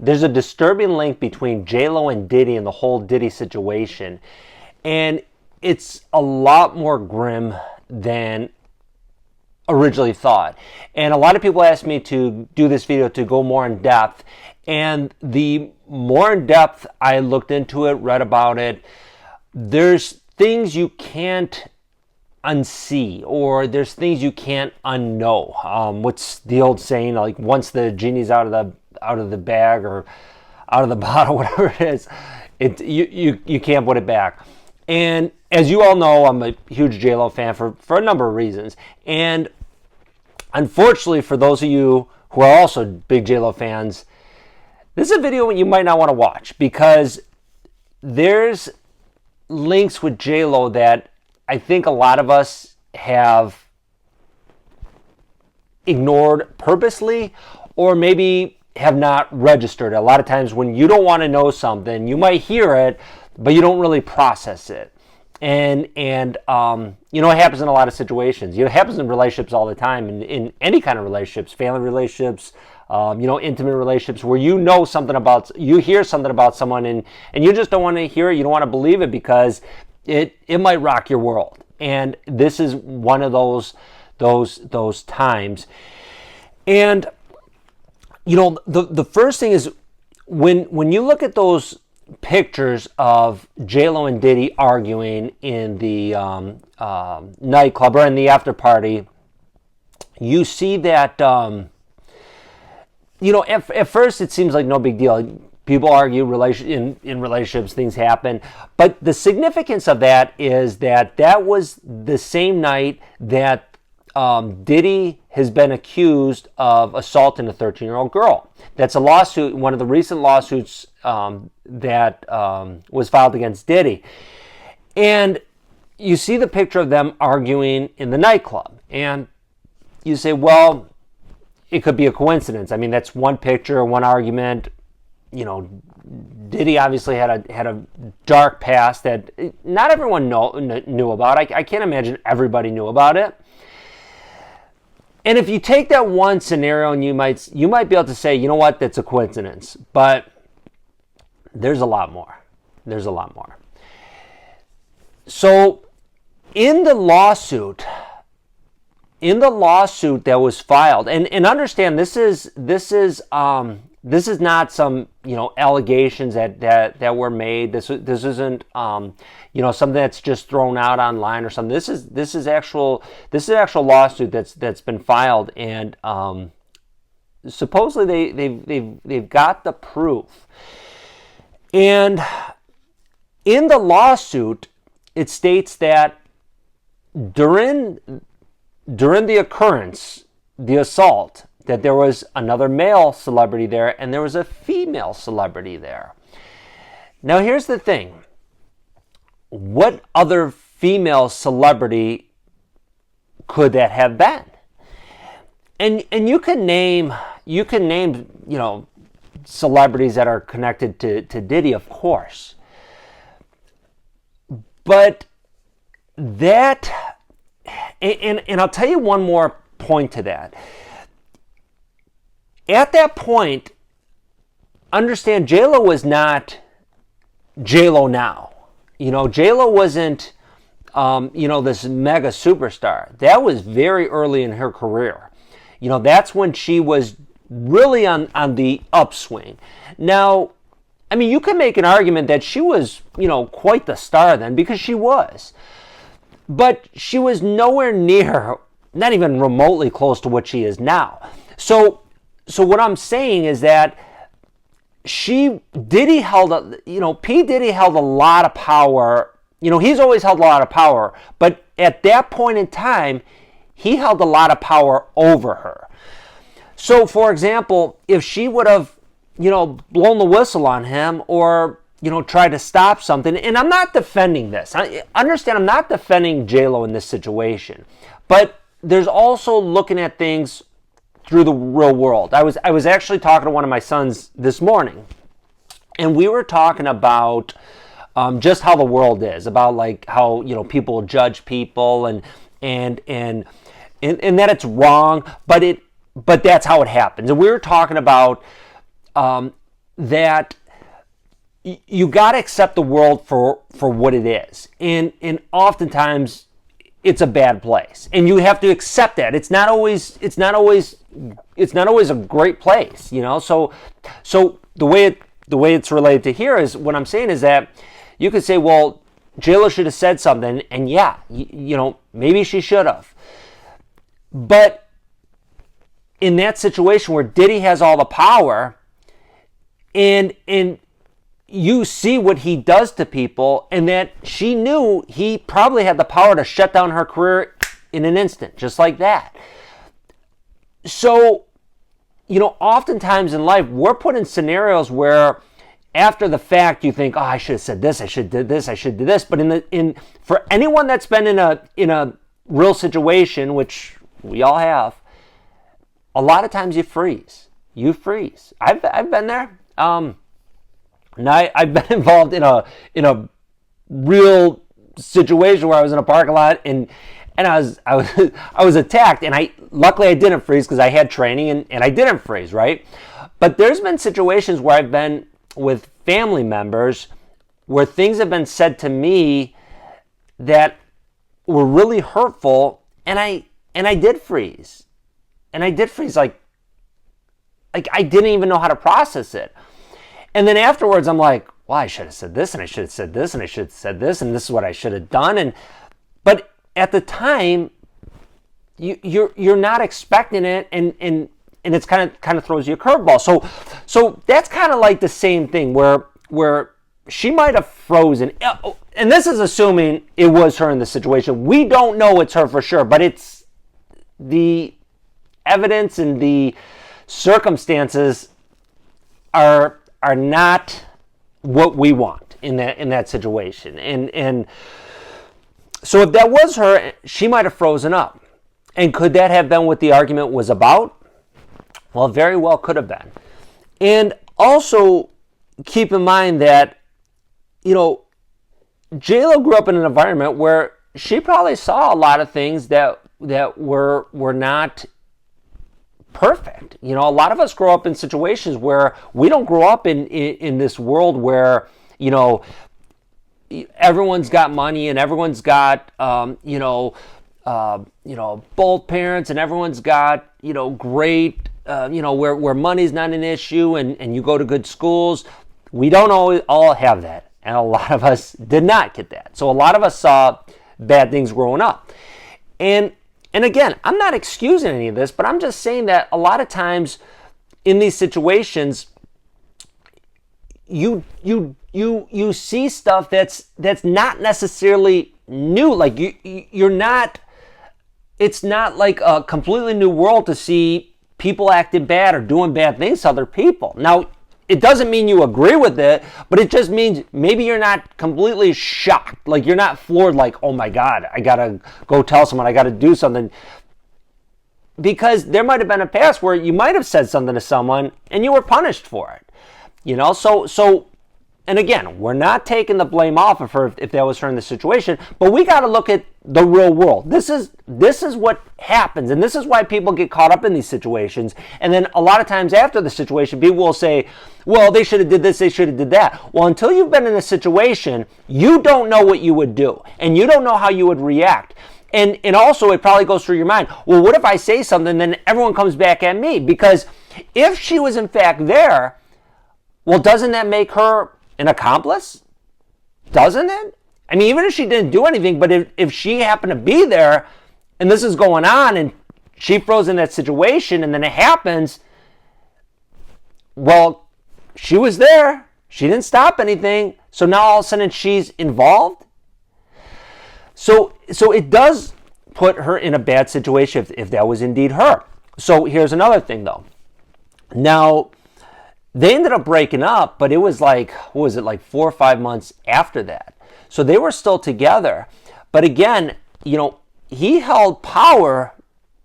there's a disturbing link between JLO and Diddy and the whole Diddy situation. And it's a lot more grim than originally thought. And a lot of people asked me to do this video to go more in depth. And the more in depth I looked into it, read about it, there's things you can't unsee, or there's things you can't unknow. What's the old saying? Like, once the genie's out of the bag or out of the bottle, whatever it is, you can't put it back. And as you all know, I'm a huge JLO fan for a number of reasons. And unfortunately, for those of you who are also big JLO fans, this is a video you might not want to watch, because there's links with JLO that I think a lot of us have ignored purposely, or maybe have not registered. A lot of times when you don't want to know something, you might hear it, but you don't really process it. And it happens in a lot of situations. It happens in relationships all the time, in any kind of relationships, family relationships, intimate relationships, where you hear something about someone and you just don't want to hear it. You don't want to believe it because it might rock your world. And this is one of those times. And the first thing is, when you look at those pictures of JLO and Diddy arguing in the nightclub or in the after party, you see that at first it seems like no big deal. People argue in relationships, things happen. But the significance of that is that was the same night that Diddy has been accused of assaulting a 13-year-old girl. That's a lawsuit, one of the recent lawsuits that was filed against Diddy. And you see the picture of them arguing in the nightclub. And you say, well, it could be a coincidence. I mean, that's one picture, one argument. Diddy obviously had a dark past that not everyone knew about. I can't imagine everybody knew about it. And if you take that one scenario, and you might be able to say, you know what, that's a coincidence. But there's a lot more. There's a lot more. So in the lawsuit that was filed, and understand this is not some allegations that were made. This isn't something that's just thrown out online or something. This is actual lawsuit that's been filed, and supposedly they've got the proof. And in the lawsuit, it states that during the occurrence, the assault, that there was another male celebrity there and there was a female celebrity there. Now here's the thing. What other female celebrity could that have been? And you can name celebrities that are connected to Diddy, of course. But that, and I'll tell you one more point to that. At that point, understand, JLO was not JLO now. JLO wasn't, this mega superstar. That was very early in her career. That's when she was really on the upswing. Now, I mean, you can make an argument that she was, quite the star then, because she was. But she was nowhere near, not even remotely close to what she is now. So what I'm saying is that P. Diddy held a lot of power. He's always held a lot of power, but at that point in time, he held a lot of power over her. So, for example, if she would have, blown the whistle on him, or tried to stop something, and I'm not defending this. Understand, I'm not defending JLO in this situation, but there's also looking at things through the real world. I was actually talking to one of my sons this morning, and we were talking about just how the world is, about like how people judge people and that it's wrong, but that's how it happens. And we were talking about that you got to accept the world for what it is, and oftentimes it's a bad place, and you have to accept that it's not always a great place, you know. So the way it's related to here is, what I'm saying is that you could say, well, JLo should have said something, and yeah, you know, maybe she should have, but in that situation where Diddy has all the power, and you see what he does to people, and that she knew he probably had the power to shut down her career in an instant, just like that. So, you know, oftentimes in life, we're put in scenarios where after the fact you think, oh, I should have said this, I should have did this, I should do this. But for anyone that's been in a real situation, which we all have, a lot of times you freeze. You freeze. I've been there. Now I've been involved in a real situation where I was in a parking lot and I was attacked, and luckily I didn't freeze because I had training and I didn't freeze, right? But there's been situations where I've been with family members where things have been said to me that were really hurtful, and I did freeze. And I did freeze, like I didn't even know how to process it. And then afterwards, I'm like, well, I should have said this, and I should have said this, and I should have said this, and this is what I should have done. But at the time, you're not expecting it, and it's kind of throws you a curveball. So that's kind of like the same thing where she might have frozen. And this is assuming it was her in the situation. We don't know it's her for sure, but it's the evidence and the circumstances are not what we want in that situation. And so if that was her, she might have frozen up. And could that have been what the argument was about? Well, very well could have been. And also keep in mind that, you know, JLo grew up in an environment where she probably saw a lot of things that were not perfect. You know, a lot of us grow up in situations where we don't grow up in this world where, you know, everyone's got money and everyone's got, both parents, and everyone's got, you know, great, where money's not an issue, and you go to good schools. We don't always all have that. And a lot of us did not get that. So a lot of us saw bad things growing up. And again, I'm not excusing any of this, but I'm just saying that a lot of times in these situations, you see stuff that's not necessarily new. Like you're not. It's not like a completely new world to see people acting bad or doing bad things to other people. Now, it doesn't mean you agree with it, but it just means maybe you're not completely shocked. Like you're not floored like, oh my God, I gotta go tell someone, I gotta do something. Because there might have been a past where you might have said something to someone and you were punished for it. You know, so and again, we're not taking the blame off of her if that was her in the situation, but we got to look at the real world. This is what happens, and this is why people get caught up in these situations. And then a lot of times after the situation, people will say, well, they should have did this, they should have did that. Well, until you've been in a situation, you don't know what you would do, and you don't know how you would react. And also, it probably goes through your mind, well, what if I say something, then everyone comes back at me? Because if she was in fact there, well, doesn't that make her an accomplice? Doesn't it? I mean, even if she didn't do anything, but if she happened to be there and this is going on and she froze in that situation and then it happens, well, she was there. She didn't stop anything. So now all of a sudden she's involved. So it does put her in a bad situation if that was indeed her. So here's another thing though. Now, they ended up breaking up, but it was like, what was it, like 4 or 5 months after that. So they were still together. But again, you know, he held power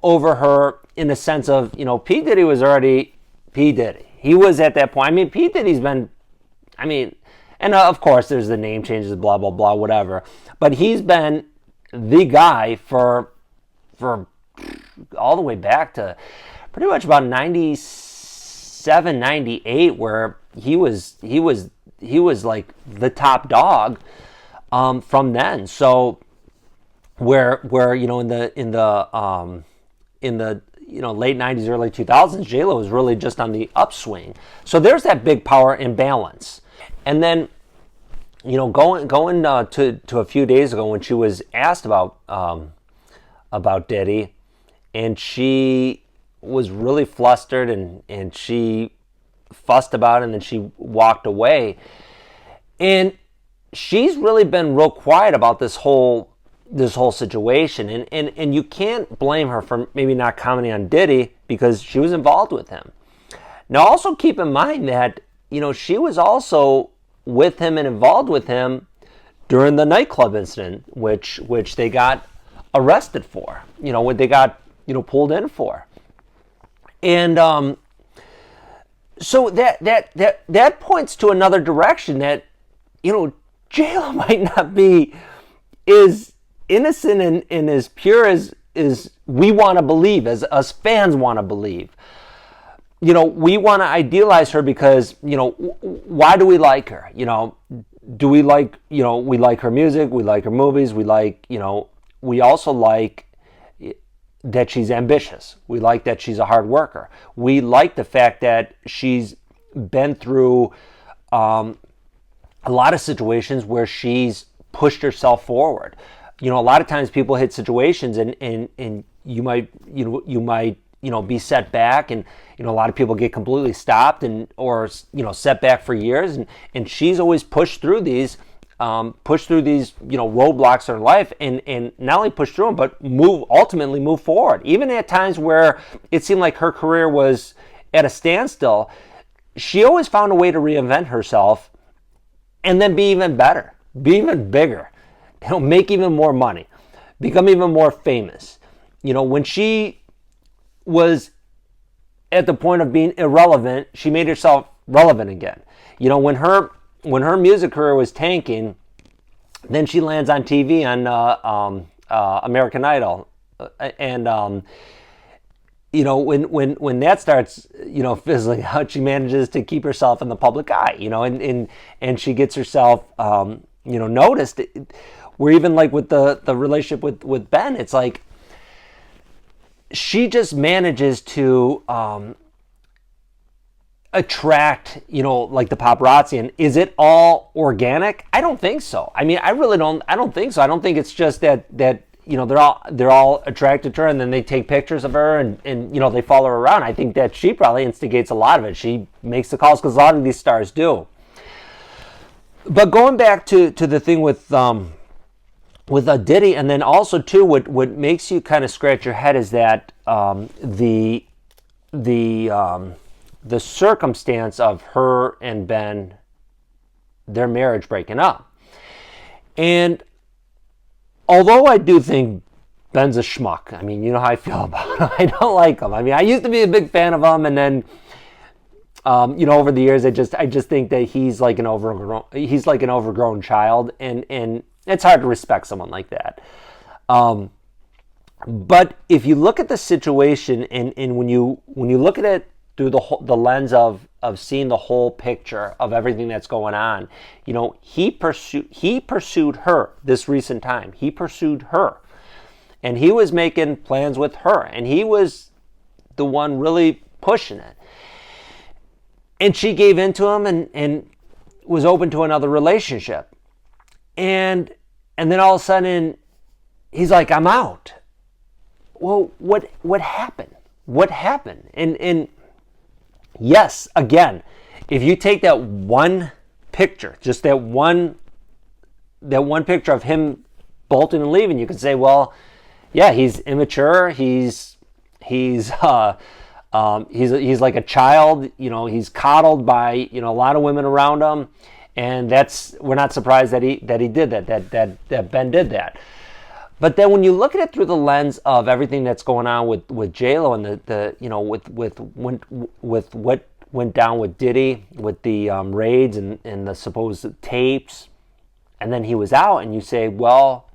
over her in the sense of, you know, P. Diddy was already P. Diddy. He was at that point. I mean, P. Diddy's been, I mean, and of course there's the name changes, blah, blah, blah, whatever. But he's been the guy for all the way back to pretty much about 96 97, 98, where he was like the top dog from then. So where in the late 90s, early 2000s, JLo was really just on the upswing. So there's that big power imbalance. And then going to a few days ago when she was asked about Diddy, and she was really flustered and she fussed about it, and then she walked away. And she's really been real quiet about this whole situation, and you can't blame her for maybe not commenting on Diddy because she was involved with him. Now also keep in mind that she was also with him and involved with him during the nightclub incident, which they got arrested for, what they got pulled in for. And so that points to another direction, that JLo might not be as innocent and as pure as we want to believe, as us fans want to believe. We want to idealize her because why do we like her? Do we like we like her music, we like her movies, we like we also like that she's ambitious. We like that she's a hard worker. We like the fact that she's been through a lot of situations where she's pushed herself forward. A lot of times people hit situations and you might be set back, and a lot of people get completely stopped or set back for years, and she's always pushed through these roadblocks in her life, and not only push through them, but ultimately move forward. Even at times where it seemed like her career was at a standstill, she always found a way to reinvent herself and then be even better, be even bigger, make even more money, become even more famous. When she was at the point of being irrelevant, she made herself relevant again. When her music career was tanking, then she lands on TV on American Idol, and when that starts fizzling out, she manages to keep herself in the public eye, and she gets herself noticed. Where even like with the relationship with Ben, it's like she just manages to attract, like the paparazzi. And is it all organic? I don't think so. I mean, I don't think so. I don't think it's just that they're all attracted to her and then they take pictures of her and they follow her around. I think that she probably instigates a lot of it. She makes the calls, because a lot of these stars do. But going back to the thing with Diddy, and then also too, what makes you kind of scratch your head is that the circumstance of her and Ben, their marriage breaking up. And although I do think Ben's a schmuck, I mean, you know how I feel about him. I don't like him. I mean, I used to be a big fan of him, and then over the years, I just think that he's like an overgrown child, and it's hard to respect someone like that. But if you look at the situation, and when you look at it through the lens of seeing the whole picture of everything that's going on, he pursued her this recent time. He pursued her, and he was making plans with her, and he was the one really pushing it. And she gave in to him and was open to another relationship. And then all of a sudden, he's like, I'm out. Well, what happened? What happened? And yes, again, if you take that one picture, just that one picture of him bolting and leaving, you could say, well, yeah, he's immature. He's like a child, he's coddled by, a lot of women around him. And we're not surprised that he did that Ben did that. But then when you look at it through the lens of everything that's going on with JLo and with what went down with Diddy, with the raids and the supposed tapes, and then he was out, and you say, well,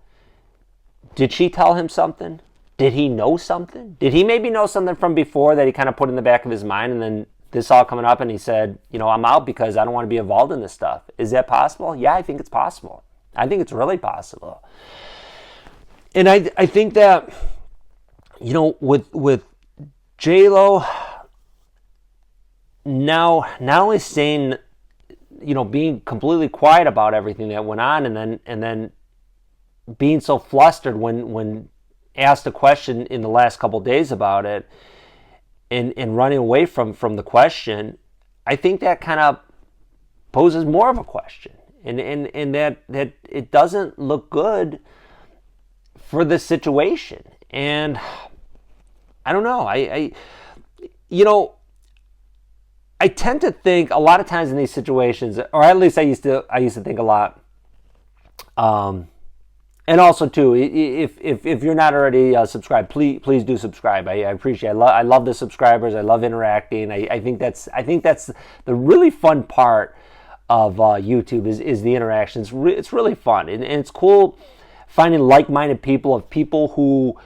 did she tell him something? Did he know something? Did he maybe know something from before that he kind of put in the back of his mind, and then this all coming up, and he said, I'm out because I don't want to be involved in this stuff. Is that possible? Yeah, I think it's possible. I think it's really possible. And I think that, with JLO now not only saying, being completely quiet about everything that went on, and then being so flustered when asked a question in the last couple of days about it, and running away from the question, I think that kind of poses more of a question, and that it doesn't look good for the situation. And I don't know. I tend to think a lot of times in these situations, or at least I used to think a lot. And also too, if you're not already subscribed, please do subscribe. I appreciate. I love the subscribers. I love interacting. I think that's the really fun part of YouTube is the interactions. It's really fun, and it's cool finding like-minded people, of people who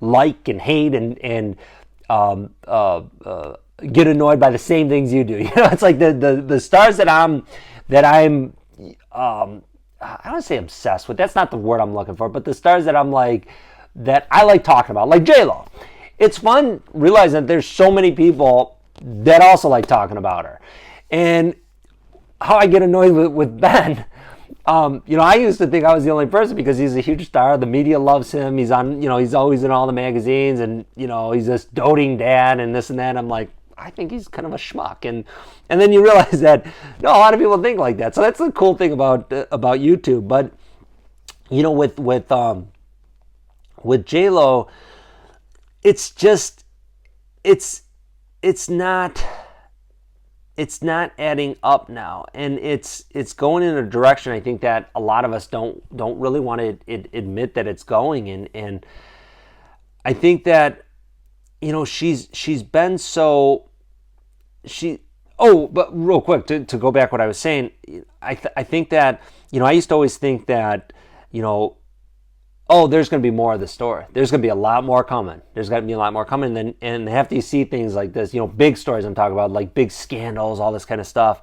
like and hate and get annoyed by the same things you do. It's like the stars that I'm I don't want to say obsessed with. That's not the word I'm looking for. But the stars that that I like talking about, like JLO. It's fun realizing that there's so many people that also like talking about her. And how I get annoyed with Ben, I used to think I was the only person because he's a huge star. The media loves him. He's on, he's always in all the magazines, and he's this doting dad and this and that. I'm like, I think he's kind of a schmuck, and then you realize that a lot of people think like that. So that's the cool thing about YouTube. But with JLO, it's just it's not adding up now, and it's going in a direction I think that a lot of us don't really want to admit that it's going in. And I think that she's been so but real quick to go back what I was saying, I think that I used to always think that there's going to be more of the story. There's going to be a lot more coming. There's going to be a lot more coming. And after you see things like this, big stories I'm talking about, like big scandals, all this kind of stuff,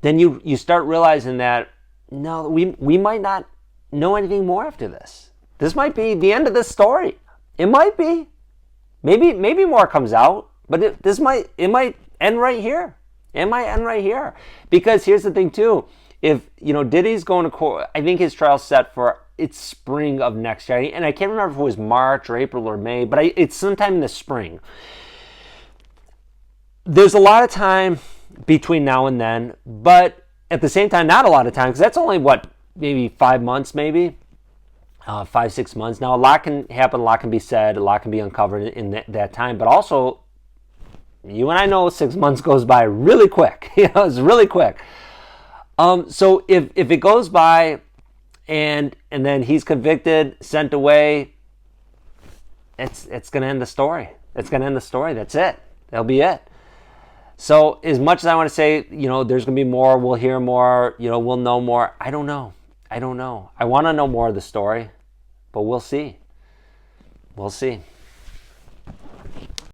then you start realizing that, no, we might not know anything more after this. This might be the end of this story. It might be. Maybe more comes out, but it might end right here. It might end right here. Because here's the thing too. If, Diddy's going to court, I think his trial's set for it's spring of next year. And I can't remember if it was March or April or May, but it's sometime in the spring. There's a lot of time between now and then, but at the same time, not a lot of time, because that's only, maybe 5 months, maybe? 5-6 months. Now, a lot can happen, a lot can be said, a lot can be uncovered in that time, but also, you and I know 6 months goes by really quick. It's really quick. So if it goes by and then he's convicted, sent away, it's going to end the story. It's going to end the story. That's it. That'll be it. So as much as I want to say, there's going to be more, we'll hear more, we'll know more, I don't know. I want to know more of the story, but we'll see. We'll see.